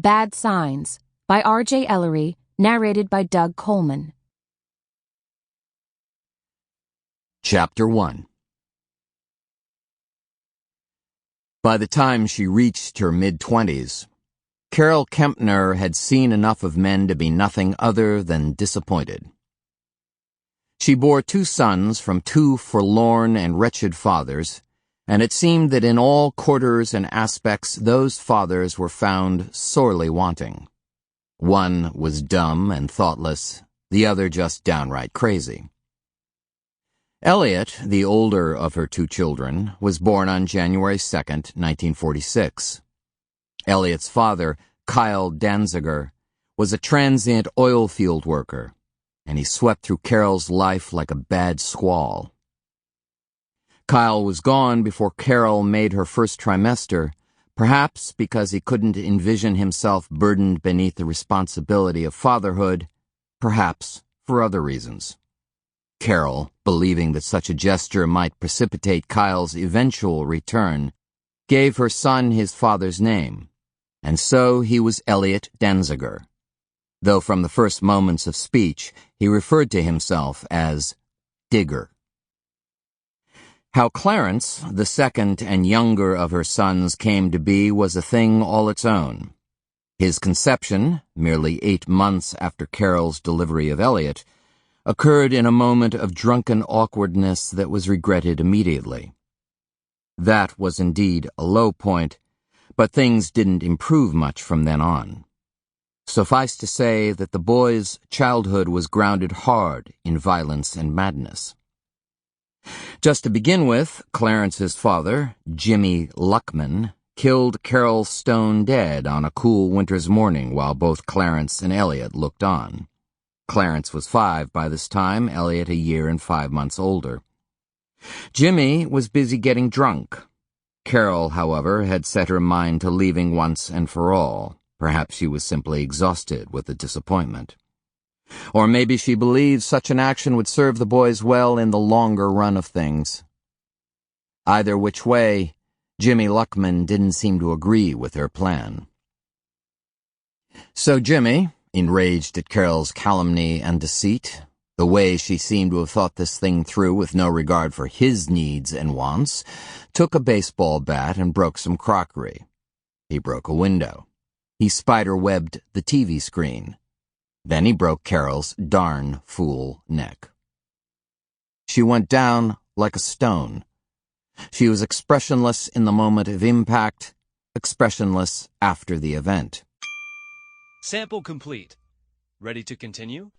Bad Signs by R.J. Ellory, narrated by Doug Coleman. Chapter 1. By the time she reached her mid-20s, Carol Kempner had seen enough of men to be nothing other than disappointed. She bore 2 sons from 2 forlorn and wretched fathers, and it seemed that in all quarters and aspects those fathers were found sorely wanting. One was dumb and thoughtless, the other just downright crazy. Elliott, the older of her 2 children, was born on January 2nd, 1946. Elliott's father, Kyle Danziger, was a transient oil field worker, and he swept through Carol's life like a bad squall. Kyle was gone before Carol made her first trimester, perhaps because he couldn't envision himself burdened beneath the responsibility of fatherhood, perhaps for other reasons. Carol, believing that such a gesture might precipitate Kyle's eventual return, gave her son his father's name, and so he was Elliott Danziger, though from the first moments of speech he referred to himself as Digger. How Clarence, the second and younger of her sons, came to be was a thing all its own. His conception, merely 8 months after Carol's delivery of Elliott, occurred in a moment of drunken awkwardness that was regretted immediately. That was indeed a low point, but things didn't improve much from then on. Suffice to say that the boy's childhood was grounded hard in violence and madness. Just to begin with, Clarence's father, Jimmy Luckman, killed Carol stone dead on a cool winter's morning while both Clarence and Elliott looked on. Clarence was 5 by this time, Elliott a year and 5 months older. Jimmy was busy getting drunk. Carol, however, had set her mind to leaving once and for all. Perhaps she was simply exhausted with the disappointment. Or maybe she believed such an action would serve the boys well in the longer run of things. Either which way, Jimmy Luckman didn't seem to agree with her plan. So Jimmy, enraged at Carol's calumny and deceit, the way she seemed to have thought this thing through with no regard for his needs and wants, took a baseball bat and broke some crockery. He broke a window. He spider-webbed the TV screen. Then he broke Carol's darn fool neck. She went down like a stone. She was expressionless in the moment of impact, expressionless after the event. Sample complete. Ready to continue?